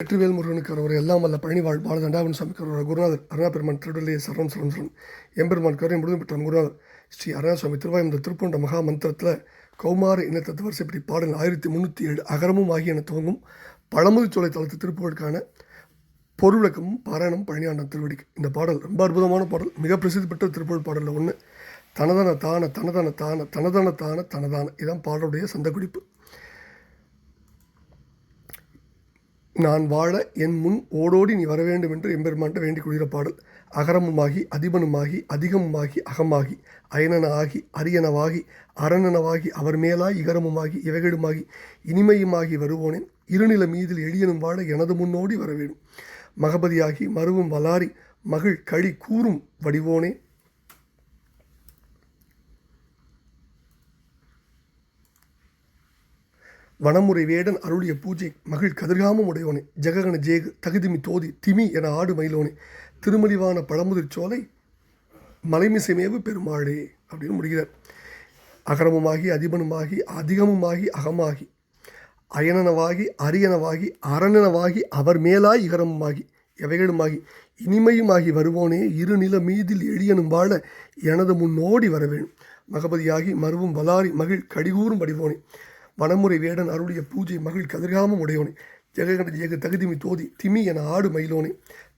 வெற்றிவேல் முருகனுக்கு ஒரு எல்லாம் வல்ல பழனிவாழ் பாலதண்டாவன் சாமிக்கு ஒரு குருநாதர் அருணாபெருமான் திருடலையே சரணம் சரணம் சரணம் எம்பெருமான் கரை முழுதும் பெற்ற குருநாதர் ஸ்ரீ அருணாசுவாமி திருவாயந்த திருப்பூண்ட மகா மந்திரத்தில் கௌமார இனத்தத்து வரிசைப்படி பாடல் 1307 அகரமும் ஆகிய என துவங்கும் பழமுதிர்ச்சோலை தளத்து திருப்புகளுக்கான பொருளக்கமும் பாராயணம் பழனியாண்டன் திருவடிக்கு. இந்த பாடல் ரொம்ப அற்புதமான பாடல், மிக பிரசித்தி பெற்ற திருப்புகழ் பாடலில் ஒன்று. தனதன தான தனதன தான தனதன தான தனதான இதான் பாடலுடைய சந்த குறிப்பு. நான் வாழ என் முன் ஓடோடி நீ வர வேண்டும் என்று எம்பெருமான்ட்ட வேண்டிக் கொள்கிற பாடல். அகரமுமாகி அதிபனுமாகி அதிகமுமாகி அகமாகி அயனன ஆகி அரியனவாகி அரணனவாகி அவர் மேலாய் இகரமுமாகி இவைகளுமாகி இனிமையுமாகி வருவோனேன் இருநில மீதில் எளியனும் வாழ எனது முன்னோடி வர வேண்டும். மகபதியாகி மருவும் வலாரி மகிழ் களி கூறும் வடிவோனே வனமுறை வேடன் அருளிய பூஜை மகிழ் கதிர்காமம் உடையோனே ஜெககன ஜேகு தகுதிமி தோதி திமி என ஆடு மயிலோனே திருமலிவான பழமுதிர் சோலை மலைமிசைமேவு பெருமாளே அப்படின்னு முடிகிறார். அகரமுமாகி அதிபனுமாகி அதிகமுமாகி அகமாகி அயனனவாகி அரியனவாகி அரணனவாகி அவர் மேலாய் இகரமுமாகி எவைகளுமாகி இனிமையுமாகி வருவோனே இருநில மீதில் எளியனும் வாழ எனது முன்னோடி வரவேணும். மகபதியாகி மருவும் வலாரி மகிழ் கடிகூறும் வடிவோனே வனமுறை வேடன் அருளிய பூஜை மகிழ் கதிர்காமம் உடையோனே ஜெககன ஜேகு தகுதிமி தோதி திமி என ஆடு மயிலோனே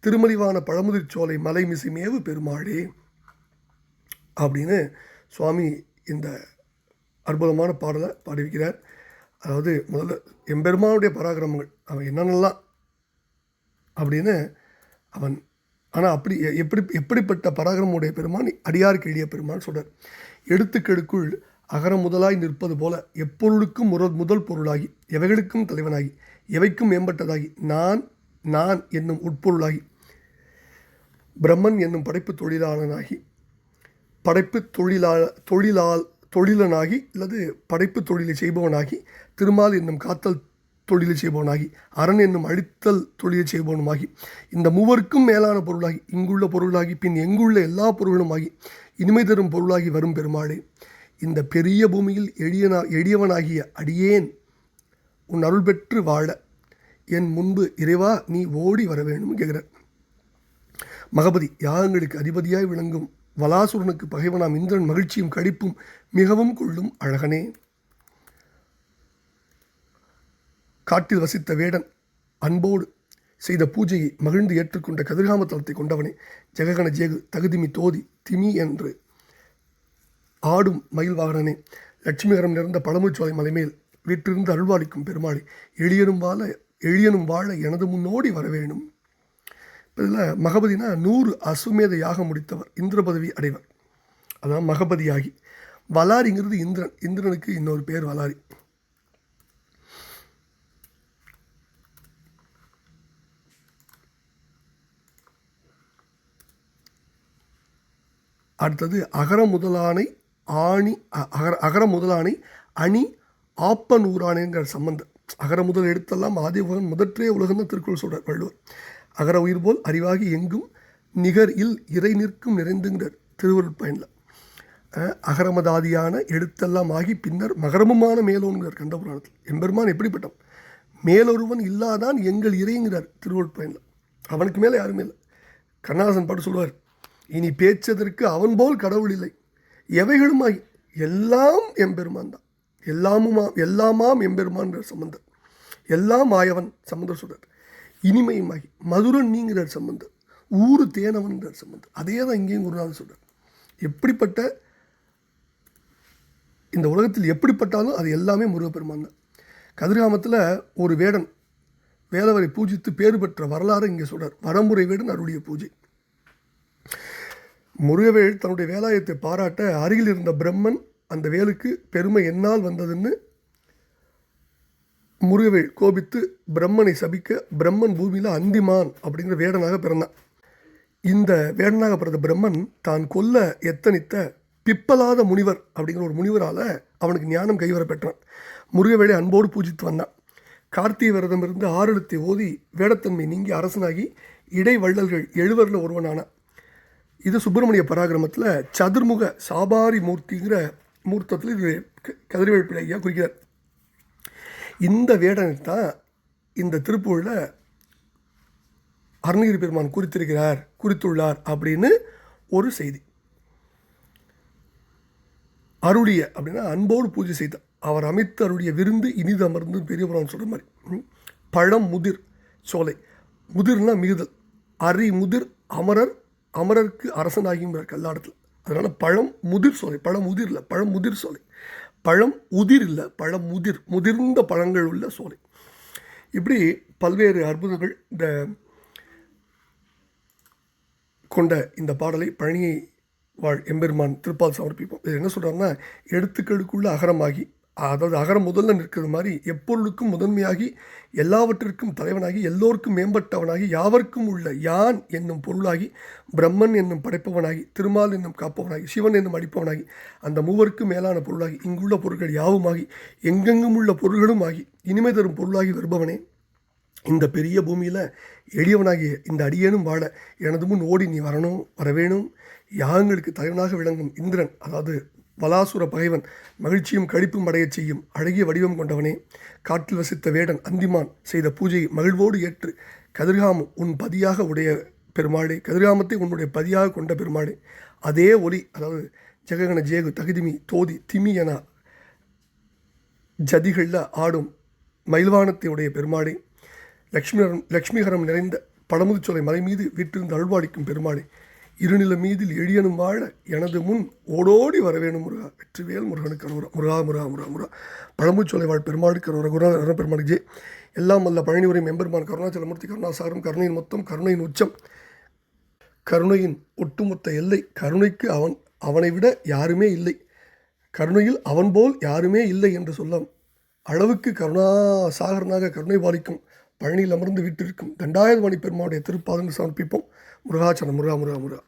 திருமலிவான பழமுதிர் சோலை மலை மிசைமேவு பெருமாளே அப்படின்னு சுவாமி இந்த அற்புதமான பாடலை பாடியிருக்கிறார். அதாவது முதல்ல எம்பெருமானுடைய பராக்கிரமங்கள் அவன் என்னென்னலாம் அப்படின்னு அவன் ஆனால் அப்படி எப்படிப்பட்ட பராக்கிரமுடைய பெருமான் அடியாருக்கு எளிய பெருமான் சொல்கிறார். எடுத்துக்கெடுக்குள் அகரம் முதலாய் நிற்பது போல எப்பொருளுக்கும் முதல் பொருளாகி எவைகளுக்கும் தலைவனாகி எவைக்கும் மேம்பட்டதாகி நான் நான் என்னும் உட்பொருளாகி பிரம்மன் என்னும் படைப்பு தொழிலாளனாகி படைப்பு தொழிலனாகி அல்லது படைப்பு தொழிலை செய்பவனாகி திருமால் என்னும் காத்தல் தொழிலை செய்பவனாகி அரண் என்னும் அழித்தல் தொழிலை செய்பவனுமாகி இந்த மூவருக்கும் மேலான பொருளாகி இங்குள்ள பொருளாகி பின் எங்குள்ள எல்லா பொருளுமாகி இனிமை தரும் பொருளாகி வரும் பெருமாளே இந்த பெரிய பூமியில் எளியவனாகிய அடியேன் உன் அருள் பெற்று வாழ என் முன்பு இறைவா நீ ஓடி வர வேண்டும் கேட்கிறார். மகபதி யாகங்களுக்கு அதிபதியாய் விளங்கும் வலாசுரனுக்கு பகைவனாம் இந்திரன் மகிழ்ச்சியும் கடிப்பும் மிகவும் கொள்ளும் அழகனே. காட்டில் வசித்த வேடன் அன்போடு செய்த பூஜையை மகிழ்ந்து ஏற்றுக்கொண்ட கதிர்காம தலத்தை கொண்டவனே ஜெககன ஜேகு தகுதிமி தோதி திமி என்று ஆடும் மயில் வாகனனே லட்சுமிகரம் நிறைந்த பழமுச்சோலை மலைமேல் வீட்டிலிருந்து அருள்வாளிக்கும் பெருமாளை எளியனும் வாழ எனது முன்னோடி வரவேணும். இப்போ இதில் மகபதினா 100 அசுமேத யாகம் முடித்தவர், இந்திர பதவி அடைவர், அதான் மகபதியாகி. வலாரிங்கிறது இந்திரனுக்கு இன்னொரு பேர் வலாரி. அடுத்தது அகர முதலானை அணி ஆப்பனூரானேங்கிற சம்பந்தம். அகர முதல் எடுத்தெல்லாம் ஆதி உலகம் முதற்றே உலகம் தான் திருக்குறள் சொல்கிறார் வள்ளுவர். அகர உயிர் போல் அறிவாகி எங்கும் நிகர் இல் இறை நிற்கும் நிறைந்துங்கிறார் திருவருட் பயனில். அகரமதாதியான எடுத்தெல்லாம் ஆகி பின்னர் மகரமுமான மேலோன்கிறார் கண்டபுராணத்தில். எம்பெருமான் எப்படிப்பட்டவன், மேலொருவன் இல்லாதான் எங்கள் இறைங்கிறார் திருவருட் பயனில். அவனுக்கு மேலே யாருமே இல்லை. கண்ணாசன் பாட்டு சொல்வார், இனி பேச்சதற்கு அவன் போல் கடவுள் இல்லை, எவைகளுமாகி எல்லாம் எம்பெருமான் தான், எல்லாமாம் எம்பெருமான்கிற சம்பந்தர், எல்லாம் ஆயவன் சம்பந்தர் சொல்கிறார். இனிமையுமாகி மதுரன் நீங்கிறார் சம்பந்தர், ஊரு தேனவன்கிறார் சம்பந்தர். அதே தான் இங்கேயும் குருநாதர் சொல்கிறார். எப்படிப்பட்ட இந்த உலகத்தில் எப்படிப்பட்டாலும் அது எல்லாமே முருகப்பெருமான் தான். கதிர்காமத்தில் ஒரு வேடன் வேலவரை பூஜித்து பேறு பெற்ற வரலாறு இங்கே சொல்கிறார். வரமுறை வேடன் அருளிய பூஜை. முருகவேல் தன்னுடைய வேலாயத்தை பாராட்ட அருகில் இருந்த பிரம்மன் அந்த வேலுக்கு பெருமை என்னால் வந்ததுன்னு முருகவேல் கோபித்து பிரம்மனை சபிக்க பிரம்மன் பூமியில் அந்திமான் அப்படிங்கிற வேடனாக பிறந்தான். இந்த வேடனாக பிறந்த பிரம்மன் தான் கொல்ல எத்தனித்த பிப்பலாத முனிவர் அப்படிங்கிற ஒரு முனிவரால் அவனுக்கு ஞானம் கைவர பெற்றான். முருகவேலை அன்போடு பூஜித்து வந்தான். கார்த்திகை விரதமிருந்து ஆறெழுத்தை ஓதி வேடத்தன்மை நீங்கி அரசனாகி இடைவள்ளல்கள் 7வரில் ஒருவனானான். இது சுப்பிரமணிய பராக்கிரமத்தில் சதுர்முக சாபாரி மூர்த்திங்கிற மூர்த்தத்தில் இது கதிர்வேல் பிள்ளையா குறிக்கிறார். இந்த வேடனை தான் இந்த திருப்பூரில் அருணகிரி பெருமான் குறித்துள்ளார் அப்படின்னு ஒரு செய்தி. அருளிய அப்படின்னா அன்போடு பூஜை செய்தார். அவர் அமைத்து அருளிய விருந்து இனிது அமர்ந்து பெரிய புராணம் சொல்கிற மாதிரி. பழம் முதிர் சோலை, முதிர்னா மிகுதல், அரி முதிர் அமரர், அமரருக்கு அரசனாகிங்கிறார் கல்லாடத்தில். அதனால் பழம் முதிர் சோலை, பழம் உதிர் இல்லை, பழம் முதிர் சோலை. பழம் உதிர் இல்லை, பழம் முதிர், முதிர்ந்த பழங்கள் உள்ள சோலை. இப்படி பல்வேறு அற்புதங்கள் இந்த கொண்ட இந்த பாடலை பழனியை வாழ் எம்பெருமான் திருப்பால் சமர்ப்பிப்போம். இது என்ன சொல்கிறாருன்னா, எழுத்துக்களுக்குள்ள அகரமாகி, அதாவது அகரம் முதல்ல நிற்கிறது மாதிரி எப்பொருளுக்கும் முதன்மையாகி எல்லாவற்றிற்கும் தலைவனாகி எல்லோருக்கும் மேம்பட்டவனாகி யாவர்க்கும் உள்ள யான் என்னும் பொருளாகி பிரம்மன் என்னும் படைப்பவனாகி திருமால் என்னும் காப்பவனாகி சிவன் என்னும் அடிப்பவனாகி அந்த மூவருக்கும் மேலான பொருளாகி இங்குள்ள பொருட்கள் யாவுமாகி எங்கெங்கும் உள்ள பொருள்களும் ஆகி இனிமை தரும் பொருளாகி வருபவனே, இந்த பெரிய பூமியில் எளியவனாகிய இந்த அடியேனும் வாழ எனது முன் ஓடி நீ வரவேணும். யாகங்களுக்கு தலைவனாக விளங்கும் இந்திரன், அதாவது வலாசுர பகைவன், மகிழ்ச்சியும் கழிப்பும் அடையச் செய்யும் அழகிய வடிவம் கொண்டவனே, காட்டில் வசித்த வேடன் அந்திமான் செய்த பூஜையை மகிழ்வோடு ஏற்று கதிர்காமம் உன் பதியாக உடைய பெருமாளே, கதிர்காமத்தை உன்னுடைய பதியாக கொண்ட பெருமாளே, அதே ஒலி, அதாவது ஜெககன ஜேகு தகுதிமி தோதி திமி என ஜதிகளில் ஆடும் மயில்வானத்தை உடைய பெருமாளே, லக்ஷ்மிகரம் நிறைந்த பழமுதிர்ச்சோலை மலை மீது வீட்டிலிருந்து அருள்வாளிக்கும் பெருமாளே, இருநில மீதில் எளியனும் வாழ எனது முன் ஓடோடி வரவேணும் முருகா. வெற்றிவேல் முருகனுக்கு அருவரா. முருகா முருகா முருகா முருகா. பழமுதிர்ச்சோலை வாழ் பெருமாளுக்கு அருவரா. குருநாதர் பெருமாளுக்கு ஜெய். எல்லாம் அல்ல பழனி உரை எம்பெருமான் கருணாச்சலமூர்த்தி கருணாசாகரம், கருணையின் மொத்தம், கருணையின் உச்சம், கருணையின் ஒட்டுமொத்த எல்லை. கருணைக்கு அவனை விட யாருமே இல்லை, கருணையில் அவன் போல் யாருமே இல்லை என்று சொல்ல அளவுக்கு கருணாசாகரனாக கருணை பாலிக்கும் பழனியில் அமர்ந்து வீட்டிற்கும் தண்டாயுதபாணி பெருமாளுடைய திருப்பாதங்கள் சமர்ப்பிப்போம். முருகாச்சரணம். முருகா முருகா முருகா.